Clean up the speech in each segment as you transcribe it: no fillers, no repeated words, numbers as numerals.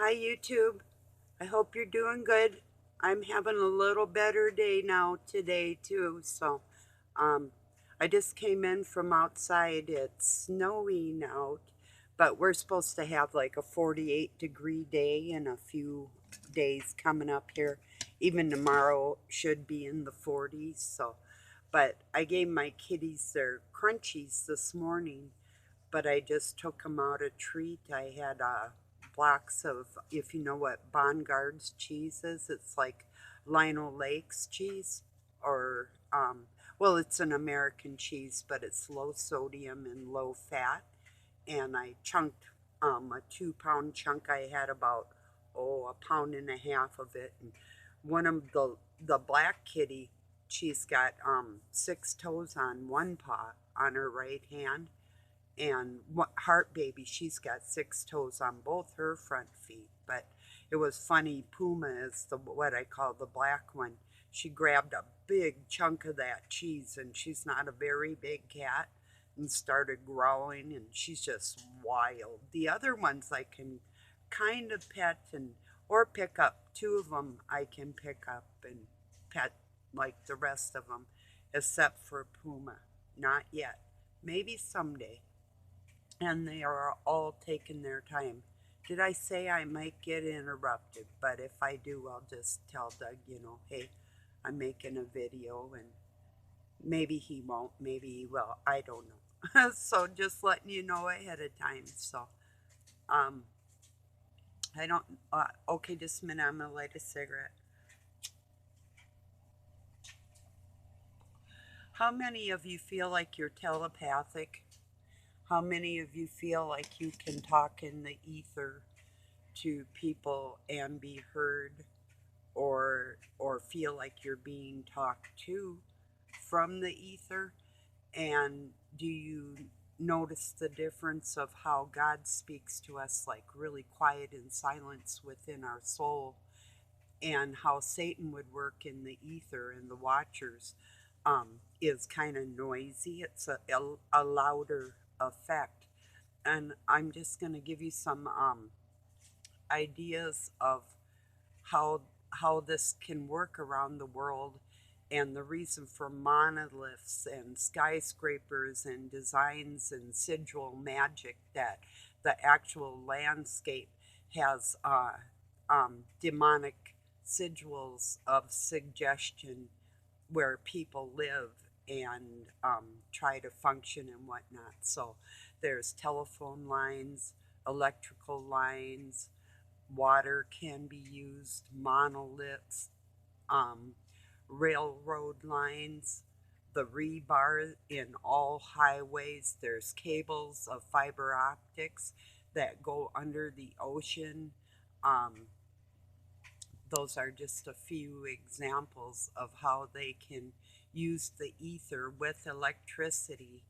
Hi YouTube. I hope you're doing good. I'm having a little better day now today too. Um I just came in from outside. It's snowing out, but we're supposed to have like a 48-degree day in a few days coming up here. Even tomorrow should be in the 40s. But I gave my kitties their crunchies this morning, but I just took them out a treat. I had blocks of, if you know what Bongards cheese is, it's like Lionel Lakes cheese, or, well, it's an American cheese, but it's low sodium and low fat. And I chunked a 2 pound chunk. I had about, a pound and a half of it. And one of the black kitty, she's got 6 toes on one paw on her right hand, and Heart Baby, she's got 6 toes on both her front feet. But it was funny. Puma is the what I call the black one. She grabbed a big chunk of that cheese, and she's not a very big cat, and started growling, and she's just wild. The other ones I can kind of pet and or pick up. Two of them I can pick up and pet like the rest of them, except for Puma. Not yet. Maybe someday, and they are all taking their time. Did I say I might get interrupted? But if I do, I'll just tell Doug, hey, I'm making a video, and maybe he won't, maybe he will. I don't know. So just letting you know ahead of time. Um, I don't, okay, just a minute, I'm going to light a cigarette. How many of you feel like you're telepathic? How many of you feel like you can talk in the ether to people and be heard, or feel like you're being talked to from the ether? And do you notice the difference of how God speaks to us, like really quiet in silence within our soul, and how Satan would work in the ether and the watchers is kind of noisy? It's a louder effect. And I'm just going to give you some ideas of how how this can work around the world, and the reason for monoliths and skyscrapers and designs and sigil magic, that the actual landscape has demonic sigils of suggestion where people live and try to function and whatnot. So there's telephone lines, electrical lines, water can be used, monoliths, um, railroad lines, the rebar in all highways. There's cables of fiber optics that go under the ocean. Um, those are just a few examples of how they can use the ether with electricity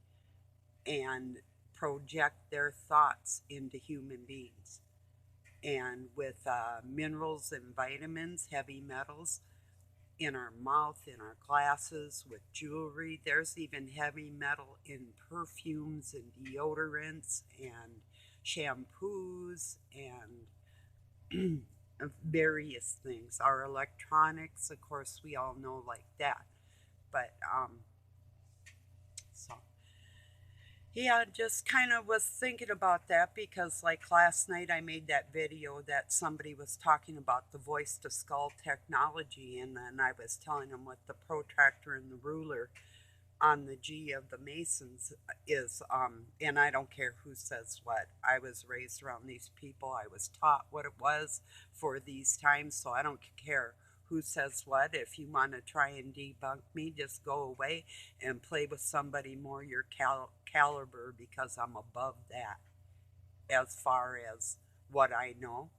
and project their thoughts into human beings. And with minerals and vitamins, heavy metals in our mouth, in our glasses, with jewelry. There's even heavy metal in perfumes and deodorants and shampoos and various things. Our electronics, of course, we all know like that. But so yeah, just kind of was thinking about that because, like, last night I made that video that somebody was talking about the voice to skull technology, and then I was telling them what the protractor and the ruler on the G of the Masons is. And I don't care who says what. I was raised around these people. I was taught what it was for these times, so I don't care who says what. If you want to try and debunk me, just go away and play with somebody more your caliber, because I'm above that as far as what I know,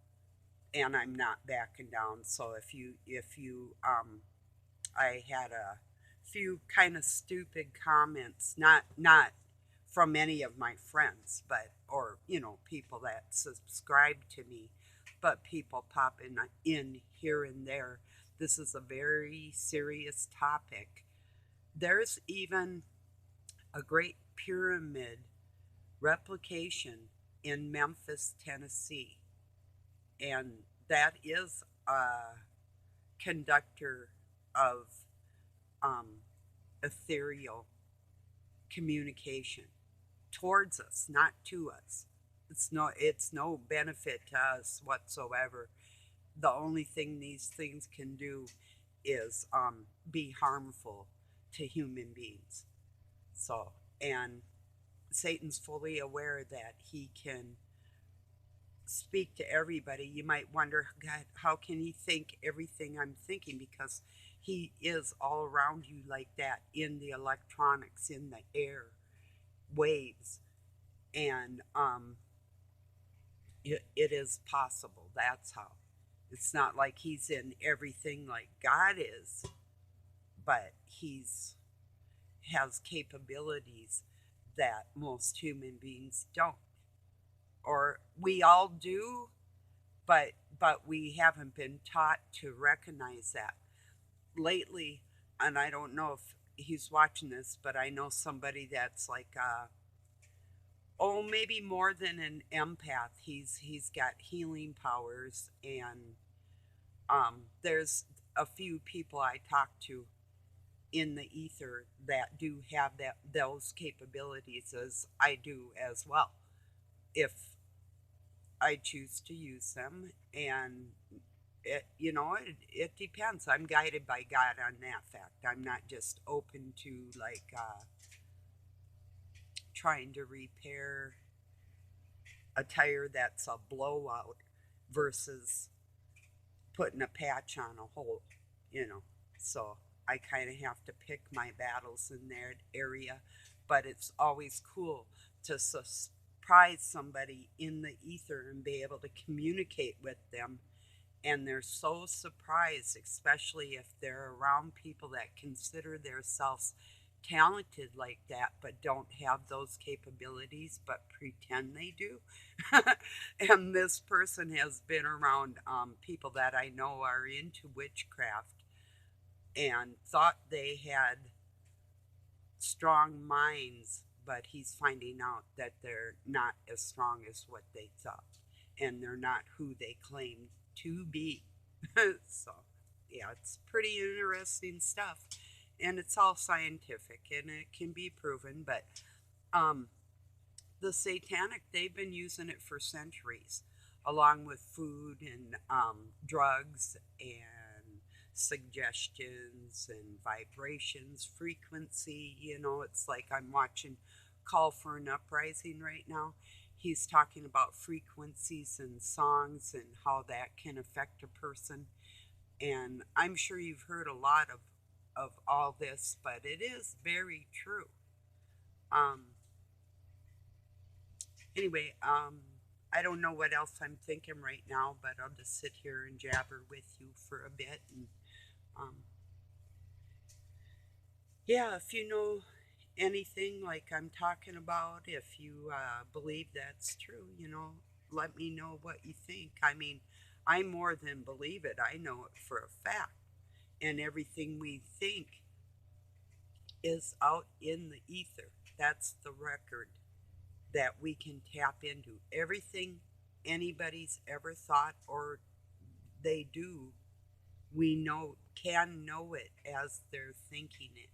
and I'm not backing down. So I had a few kind of stupid comments, not from any of my friends, but, or people that subscribe to me, but people popping in here and there. This is a very serious topic. There's even a great pyramid replication in Memphis, Tennessee. And that is a conductor of um, ethereal communication towards us, not to us. It's no benefit to us whatsoever. The only thing these things can do is be harmful to human beings. So, and Satan's fully aware that he can speak to everybody. You might wonder, God, how can he think everything I'm thinking? Because he is all around you like that, in the electronics, in the air, waves. And it is possible. That's how. It's not like he's in everything like God is, but he's has capabilities that most human beings don't, or we all do, but we haven't been taught to recognize that lately. And I don't know if he's watching this, but I know somebody that's like oh, maybe more than an empath. He's got healing powers. And there's a few people I talk to in the ether that do have those capabilities, as I do as well, if I choose to use them. And it depends. I'm guided by God on that fact. I'm not just open to like trying to repair a tire that's a blowout versus putting a patch on a hole, you know. So I kind of have to pick my battles in that area. But it's always cool to surprise somebody in the ether and be able to communicate with them. And they're so surprised, especially if they're around people that consider themselves talented like that, but don't have those capabilities, but pretend they do. And this person has been around people that I know are into witchcraft and thought they had strong minds, but he's finding out that they're not as strong as what they thought, and they're not who they claim to be. So, yeah, it's pretty interesting stuff, and it's all scientific and it can be proven. But um, the satanic, they've been using it for centuries, along with food and drugs and suggestions and vibrations, frequency. It's like I'm watching Call for an Uprising right now. He's talking about frequencies and songs and how that can affect a person. And I'm sure you've heard a lot of all this, but it is very true. Um, anyway, I don't know what else I'm thinking right now, but I'll just sit here and jabber with you for a bit. And um, yeah, if you know anything like I'm talking about, if you believe that's true, let me know what you think. I mean, I more than believe it, I know it for a fact. And everything we think is out in the ether. That's the record that we can tap into. Everything anybody's ever thought or they do, we can know it as they're thinking it,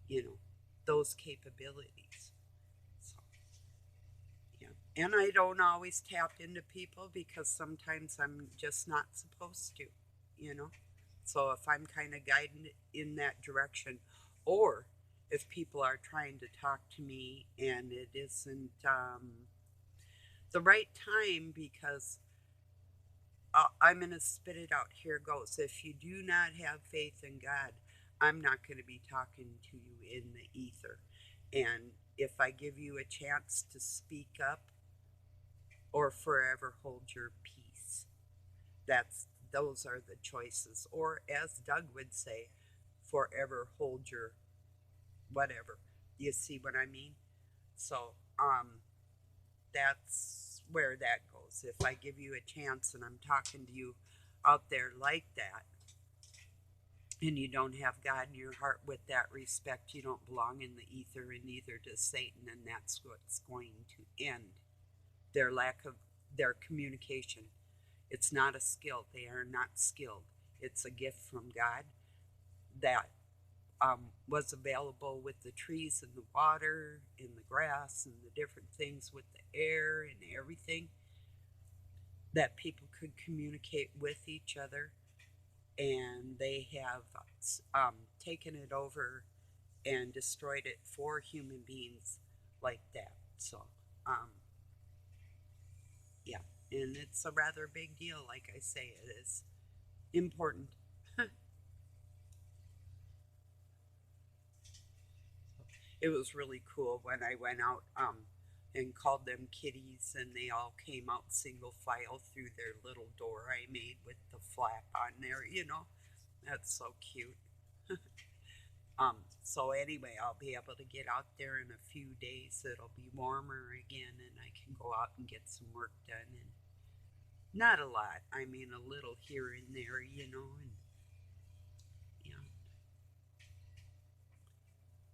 you know, those capabilities. So, yeah. And I don't always tap into people because sometimes I'm just not supposed to, you know. So if I'm kind of guided in that direction, or if people are trying to talk to me and it isn't the right time, because I'm going to spit it out. Here goes. If you do not have faith in God, I'm not going to be talking to you in the ether. And if I give you a chance to speak up, or forever hold your peace, those are the choices. Or as Doug would say, forever hold your whatever. You see what I mean? So, that's where that goes. If I give you a chance and I'm talking to you out there like that, and you don't have God in your heart with that respect, you don't belong in the ether, and neither does Satan, and that's what's going to end their lack of their communication. It's not a skill. They are not skilled. It's a gift from God that was available with the trees and the water and the grass and the different things with the air and everything, that people could communicate with each other. And they have taken it over and destroyed it for human beings like that. So, um, yeah, and it's a rather big deal. Like I say, it is important. It was really cool when I went out and called them kitties, and they all came out single file through their little door I made with the flap on there. That's so cute. So anyway, I'll be able to get out there in a few days. It'll be warmer again, and I can go out and get some work done. And not a lot. I mean, a little here and there, and yeah.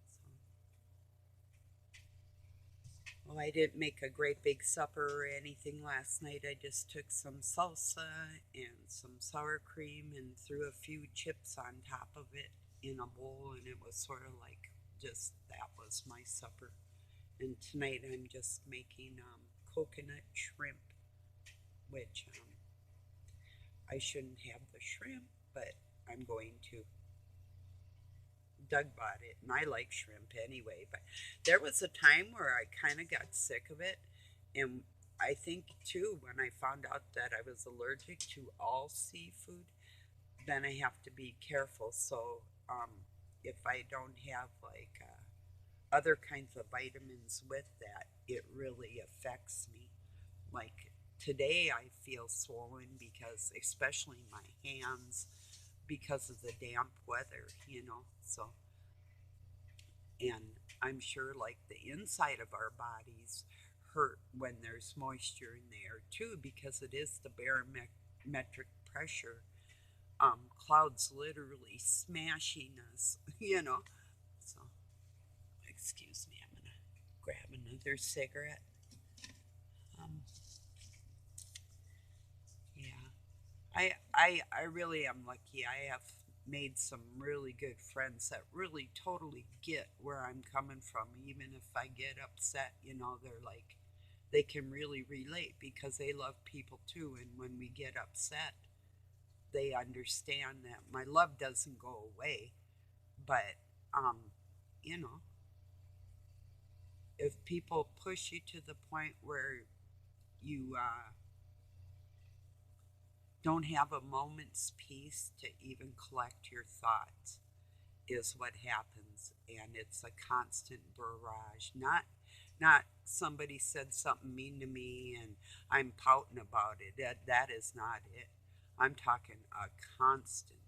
So, well, I didn't make a great big supper or anything last night. I just took some salsa and some sour cream and threw a few chips on top of it in a bowl, and it was sort of like just that was my supper. And tonight I'm just making coconut shrimp, which I shouldn't have the shrimp, but I'm going to. Doug bought it, and I like shrimp anyway. But there was a time where I kind of got sick of it, and I think too when I found out that I was allergic to all seafood, then I have to be careful. So if I don't have like other kinds of vitamins with that, it really affects me. Like today, I feel swollen because, especially my hands, because of the damp weather. So, and I'm sure like the inside of our bodies hurt when there's moisture in the air too, because it is the barometric pressure. Clouds literally smashing us. So, excuse me, I'm gonna grab another cigarette. Um, yeah, I really am lucky. I have made some really good friends that really totally get where I'm coming from. Even if I get upset, they're like, they can really relate because they love people too. And when we get upset, they understand that my love doesn't go away. But, um, you know, if people push you to the point where you don't have a moment's peace to even collect your thoughts, is what happens. And it's a constant barrage. Not somebody said something mean to me and I'm pouting about it. That is not it. I'm talking a constant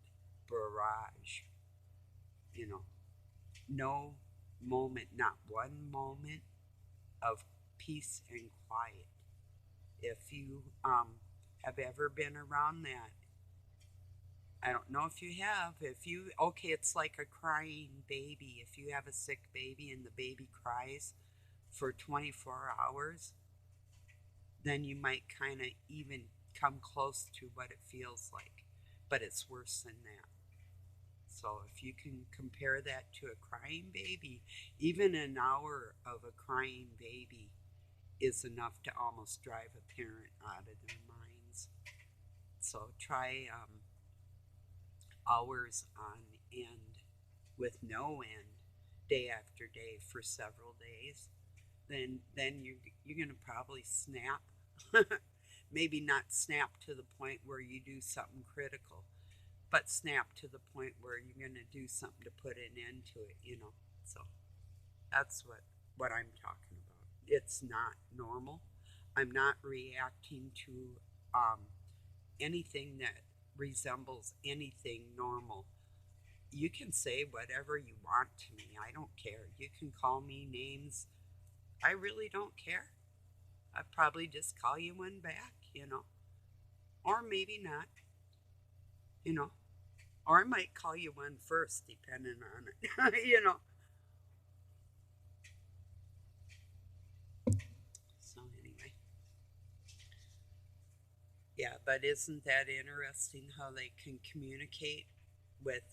barrage. You know, no moment, not one moment of peace and quiet. If you have ever been around that, I don't know if you have. If you, okay, it's like a crying baby. If you have a sick baby and the baby cries for 24 hours, then you might kind of even come close to what it feels like. But it's worse than that. So if you can compare that to a crying baby, even an hour of a crying baby is enough to almost drive a parent out of their minds. So try hours on end with no end, day after day for several days. Then you're gonna probably snap. Maybe not snap to the point where you do something critical, but snap to the point where you're gonna do something to put an end to it. So that's what I'm talking about. It's not normal. I'm not reacting to anything that resembles anything normal. You can say whatever you want to me. I don't care. You can call me names. I really don't care. I'd probably just call you one back. Or maybe not, you know. Or I might call you one first, depending on it. So anyway, Yeah, but isn't that interesting how they can communicate with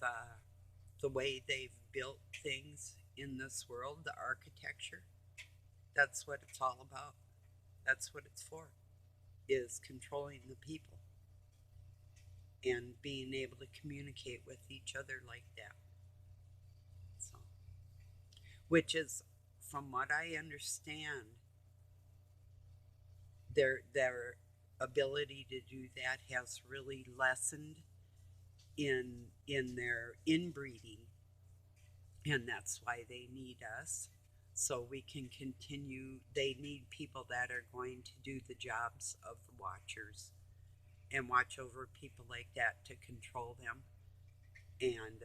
the way they've built things in this world, the architecture? That's what it's all about. That's what it's for, is controlling the people and being able to communicate with each other like that. So, which is, from what I understand, their ability to do that has really lessened in their inbreeding, and that's why they need us, so we can continue. They need people that are going to do the jobs of the watchers and watch over people like that to control them. And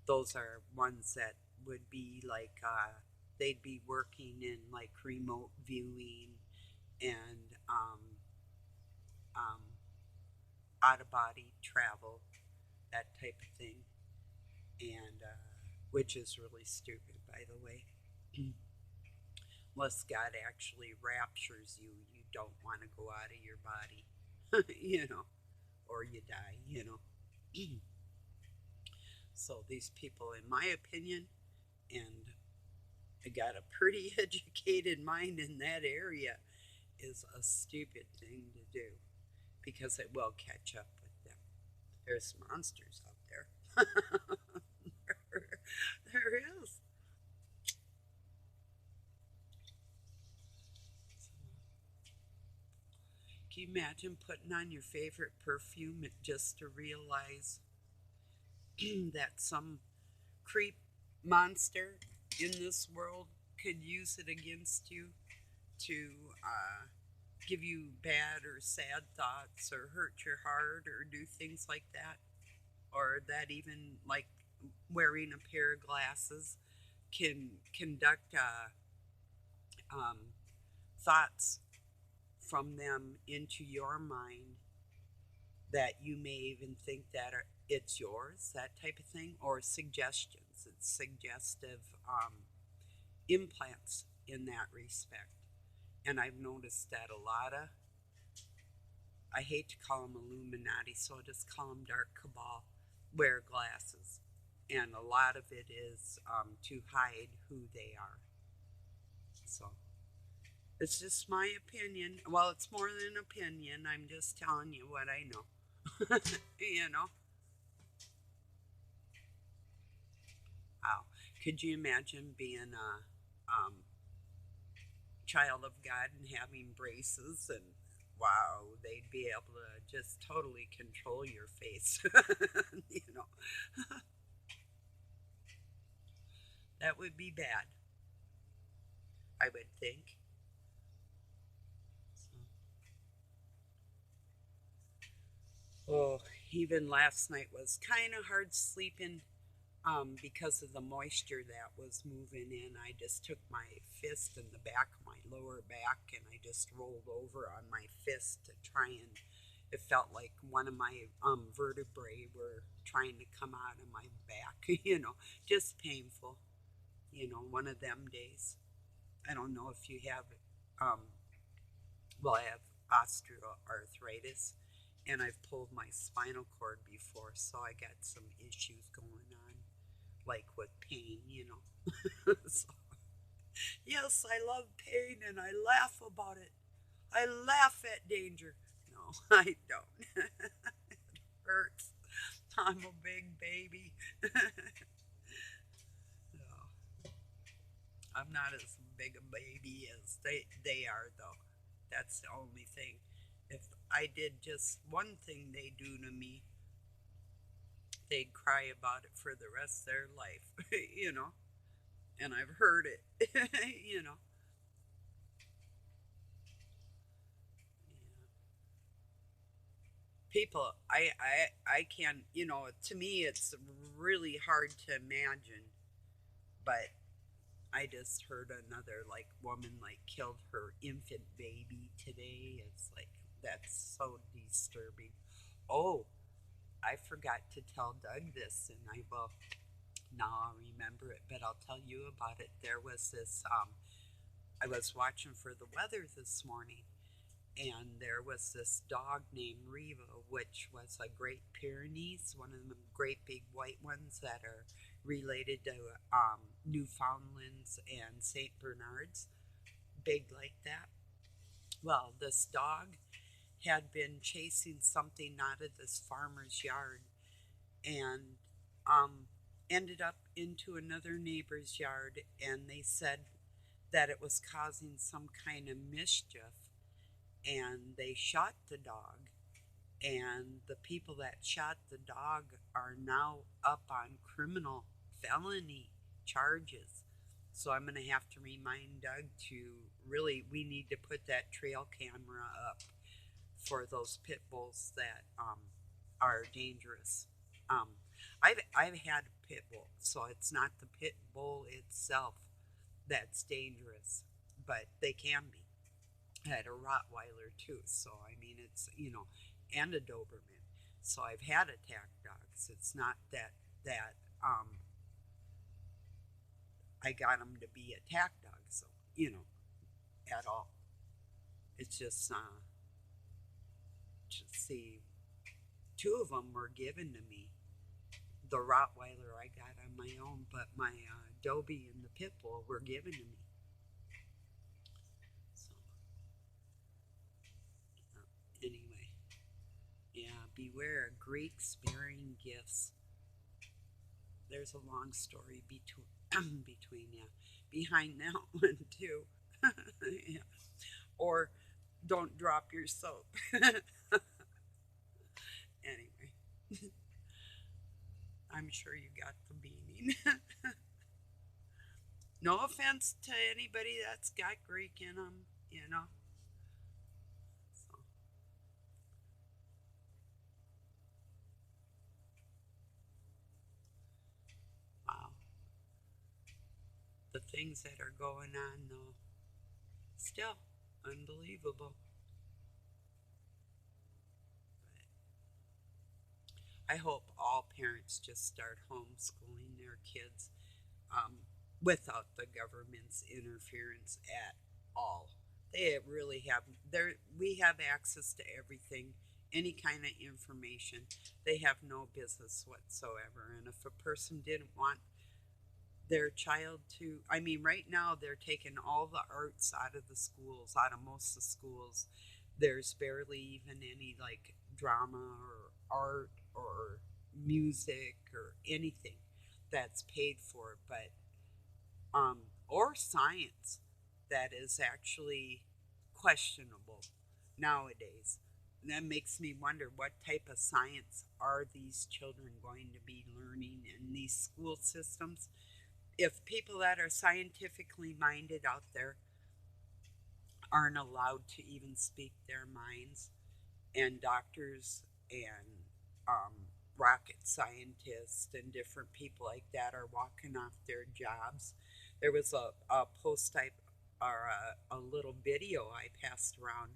those are ones that would be like they'd be working in like remote viewing and um, out of body travel, that type of thing, and which is really stupid, by the way. Unless God actually raptures you, you don't want to go out of your body, you know, or you die, you know. So these people, in my opinion, and I got a pretty educated mind in that area, is a stupid thing to do because it will catch up with them. There's monsters out there. There is. Can you imagine putting on your favorite perfume just to realize that some creep monster in this world could use it against you to give you bad or sad thoughts or hurt your heart or do things like that? Or that even like wearing a pair of glasses can conduct thoughts from them into your mind that you may even think that it's yours, that type of thing, or suggestions. It's suggestive implants in that respect. And I've noticed that a lot of, I hate to call them Illuminati, so I just call them Dark Cabal, wear glasses. And a lot of it is to hide who they are. So it's just my opinion. Well, it's more than an opinion. I'm just telling you what I know. You know? Wow. Could you imagine being a child of God and having braces, and wow, they'd be able to just totally control your face. You know, that would be bad, I would think. Oh, even last night was kind of hard sleeping because of the moisture that was moving in. I just took my fist in the back of my lower back and I just rolled over on my fist to try and. It felt like one of my vertebrae were trying to come out of my back. You know, just painful. You know, one of them days. I don't know if you have. Um, well, I have osteoarthritis, and I've pulled my spinal cord before, so I got some issues going on, like with pain, you know. So, yes, I love pain and I laugh about it. I laugh at danger. No, I don't. It hurts. I'm a big baby. No, I'm not as big a baby as they are, though. That's the only thing. If I did just one thing they do to me, they'd cry about it for the rest of their life, you know. And I've heard it, you know. Yeah. People, I can, you know, to me it's really hard to imagine, but I just heard another like woman like killed her infant baby today. It's like that's so disturbing. Oh, I forgot to tell Doug this, and I will now I'll remember it, but I'll tell you about it. There was this. I was watching for the weather this morning, And there was this dog named Riva, which was a Great Pyrenees, one of the great big white ones that are related to Newfoundlands and St. Bernards, big like that. Well, this dog had been chasing something out of this farmer's yard and um, ended up into another neighbor's yard, and they said that it was causing some kind of mischief, and they shot the dog, and the people that shot the dog are now up on criminal felony charges. So I'm going to have to remind Doug to really, we need to put that trail camera up for those pit bulls that are dangerous. Um, I've had a pit bull, so it's not the pit bull itself that's dangerous, but they can be. I had a Rottweiler too, so I mean it's and a Doberman. So I've had attack dogs. It's not that I got them to be attack dogs, so at all. It's just see, two of them were given to me. The Rottweiler I got on my own, but my Dobie and the pit bull were given to me. So anyway, yeah, beware Greeks bearing gifts. There's a long story between behind that one too. Yeah. Or don't drop your soap. Anyway, I'm sure you got the meaning. No offense to anybody that's got Greek in them. So, wow. The things that are going on, though, still unbelievable. I hope all parents just start homeschooling their kids um, without the government's interference at all. They really have there. We have access to everything, any kind of information. They have no business whatsoever. And if a person didn't want their child to, I mean, right now they're taking all the arts out of the schools, out of most of the schools. There's barely even any like drama or art or music or anything that's paid for, but or science that is actually questionable nowadays. And that makes me wonder what type of science are these children going to be learning in these school systems? If people that are scientifically minded out there aren't allowed to even speak their minds, and doctors and rocket scientists and different people like that are walking off their jobs. There was a post or a little video I passed around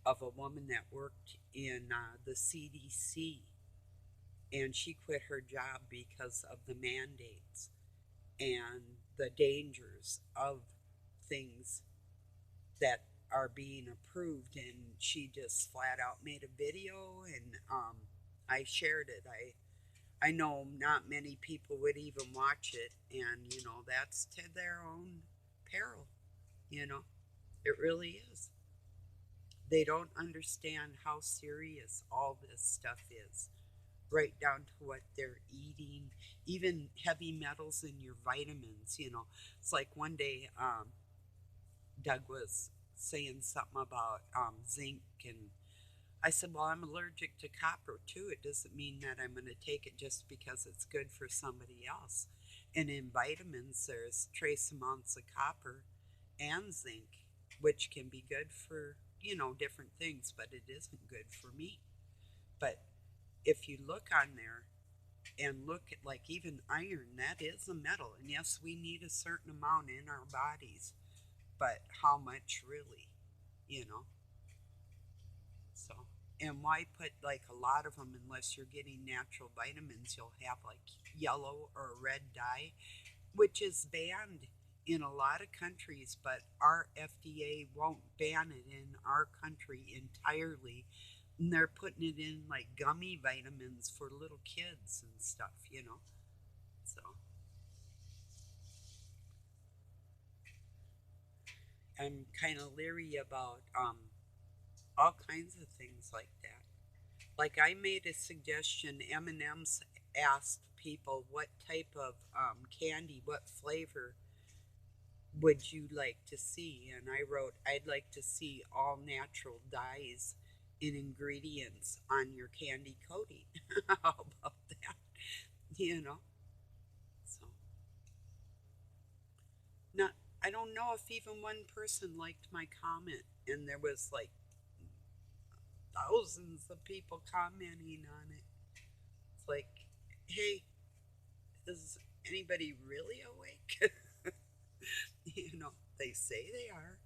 of a woman that worked in the CDC, and she quit her job because of the mandates and the dangers of things that are being approved. And she just flat out made a video, and I shared it. I know not many people would even watch it, and that's to their own peril. you know it really is. They don't understand how serious all this stuff is, right down to what they're eating, even heavy metals in your vitamins. It's like one day Doug was saying something about zinc, and I said, well, I'm allergic to copper too. It doesn't mean that I'm going to take it just because it's good for somebody else. And in vitamins, there's trace amounts of copper and zinc, which can be good for, different things, but it isn't good for me. But if you look on there and look at, like, even iron, that is a metal. And yes, we need a certain amount in our bodies, but how much really, you know? So, and why put like a lot of them unless you're getting natural vitamins? You'll have like yellow or red dye, which is banned in a lot of countries, but our FDA won't ban it in our country entirely. And they're putting it in like gummy vitamins for little kids and stuff. So I'm kind of leery about all kinds of things like that. Like I made a suggestion. M&M's asked people what type of candy, what flavor would you like to see? And I wrote, I'd like to see all natural dyes and ingredients on your candy coating. How about that? You know, so not. I don't know if even one person liked my comment, and there was like thousands of people commenting on it. It's like, hey, is anybody really awake? They say they are.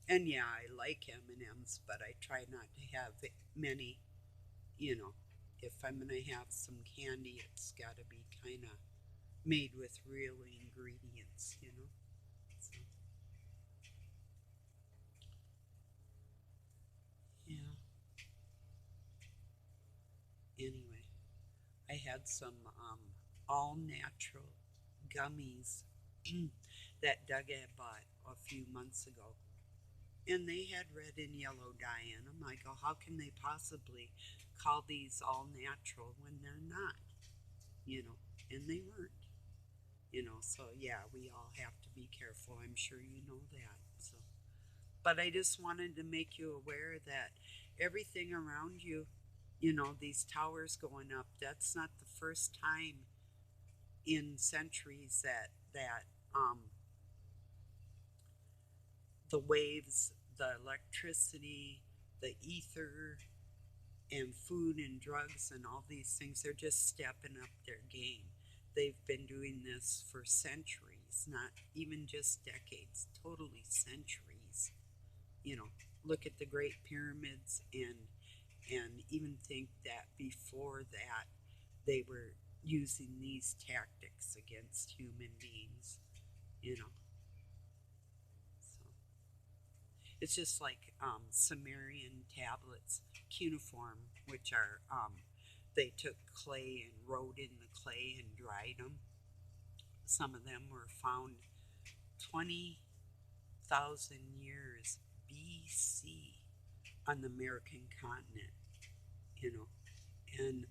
And yeah, I like M&Ms, but I try not to have many. You know, if I'm going to have some candy, it's got to be kind of made with real ingredients. So, yeah. Anyway, I had some all natural gummies that Doug had bought a few months ago. And they had red and yellow dye in them. I go, how can they possibly call these all natural when they're not? You know, and they weren't. So yeah, we all have to be careful. I'm sure you know that. So, but I just wanted to make you aware that everything around you, these towers going up, that's not the first time in centuries that um, the waves, the electricity, the ether, and food and drugs and all these things, they're just stepping up their game. They've been doing this for centuries, not even just decades, totally centuries. You know, look at the Great Pyramids and even think that before that they were using these tactics against human beings, you know. So it's just like Sumerian tablets, cuneiform, which are they took clay and wrote in the clay and dried them. Some of them were found 20,000 years BC on the American continent, you know, and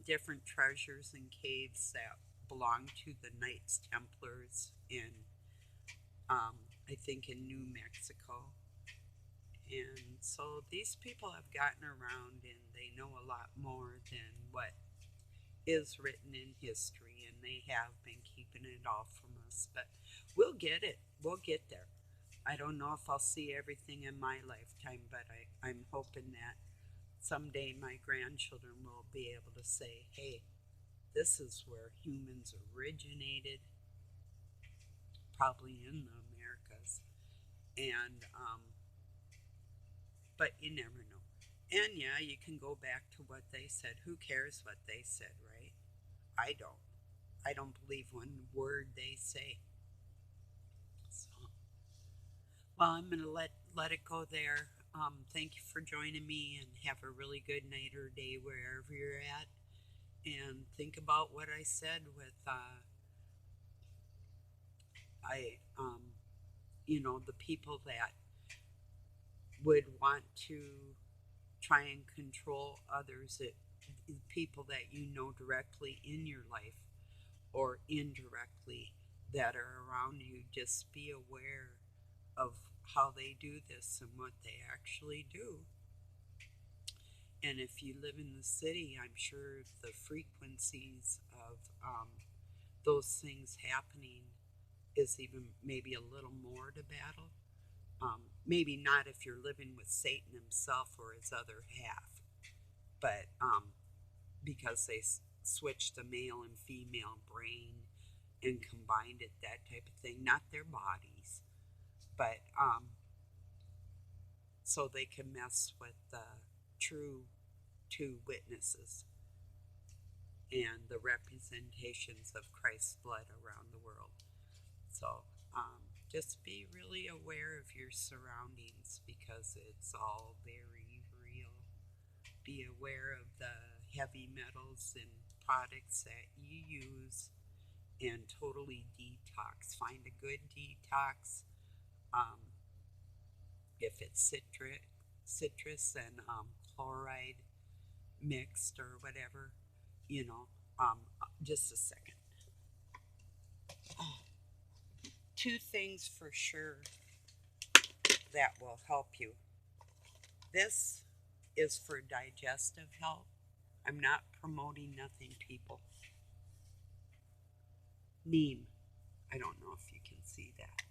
different treasures and caves that belong to the Knights Templars in, I think, in New Mexico. And so these people have gotten around and they know a lot more than what is written in history, and they have been keeping it all from us. But we'll get it. We'll get there. I don't know if I'll see everything in my lifetime, but I'm hoping that someday my grandchildren will be able to say, hey, this is where humans originated, probably in the Americas. And, but you never know. And yeah, you can go back to what they said. Who cares what they said, right? I don't. I don't believe one word they say. So, well, I'm going to let it go there. Thank you for joining me and have a really good night or day wherever you're at. And think about what I said with I the people that would want to try and control others, that people that you know directly in your life or indirectly that are around you. Just be aware of how they do this and what they actually do. And if you live in the city, I'm sure the frequencies of those things happening is even maybe a little more to battle. Maybe not if you're living with Satan himself or his other half, but because they switched the male and female brain and combined it, that type of thing, not their bodies, but so they can mess with the true two witnesses and the representations of Christ's blood around the world. So just be really aware of your surroundings because it's all very real. Be aware of the heavy metals and products that you use and totally detox. Find a good detox. Um, if it's citrus and chloride mixed or whatever, you know. Just a second. Two things for sure that will help you. This is for digestive health. I'm not promoting nothing, people. Neem. I don't know if you can see that.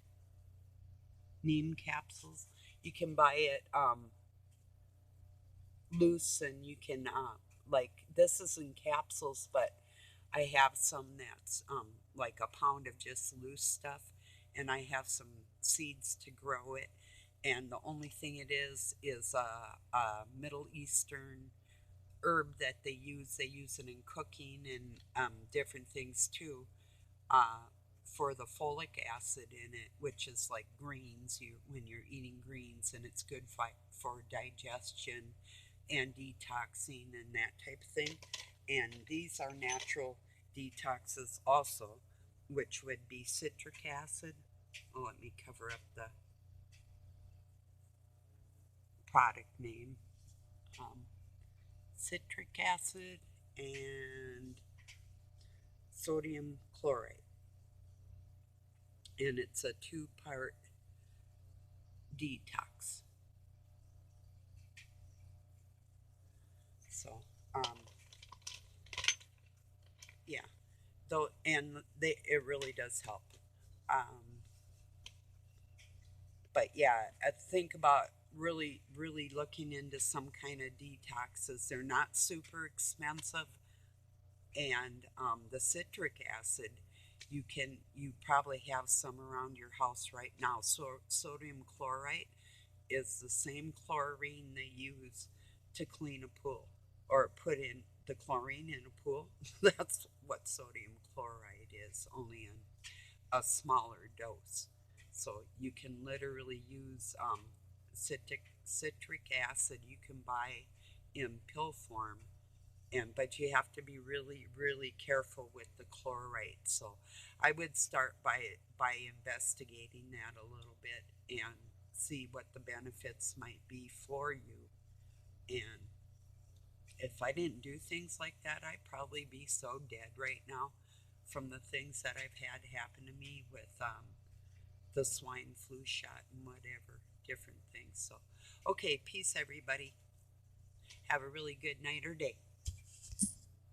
Neem capsules. You can buy it loose, and you can like this is in capsules, but I have some that's like a pound of just loose stuff, and I have some seeds to grow it. And the only thing it is a Middle Eastern herb that they use. They use it in cooking and different things too. Uh, for the folic acid in it, which is like greens, you when you're eating greens, and it's good for digestion and detoxing and that type of thing. And these are natural detoxes also, which would be citric acid. Oh, let me cover up the product name. Um, Citric acid and sodium chloride. And it's a two-part detox. So, yeah, though, and it really does help. Um, but yeah, I think about really looking into some kind of detoxes. They're not super expensive, and the citric acid, you probably have some around your house right now. So sodium chloride is the same chlorine they use to clean a pool or put in the chlorine in a pool. That's what sodium chloride is, only in a smaller dose. So you can literally use citric acid you can buy in pill form, and but you have to be really careful with the chloride. So I would start by investigating that a little bit and see what the benefits might be for you. And if I didn't do things like that, I'd probably be so dead right now from the things that I've had happen to me with the swine flu shot and whatever, different things. So, okay, peace, everybody. Have a really good night or day.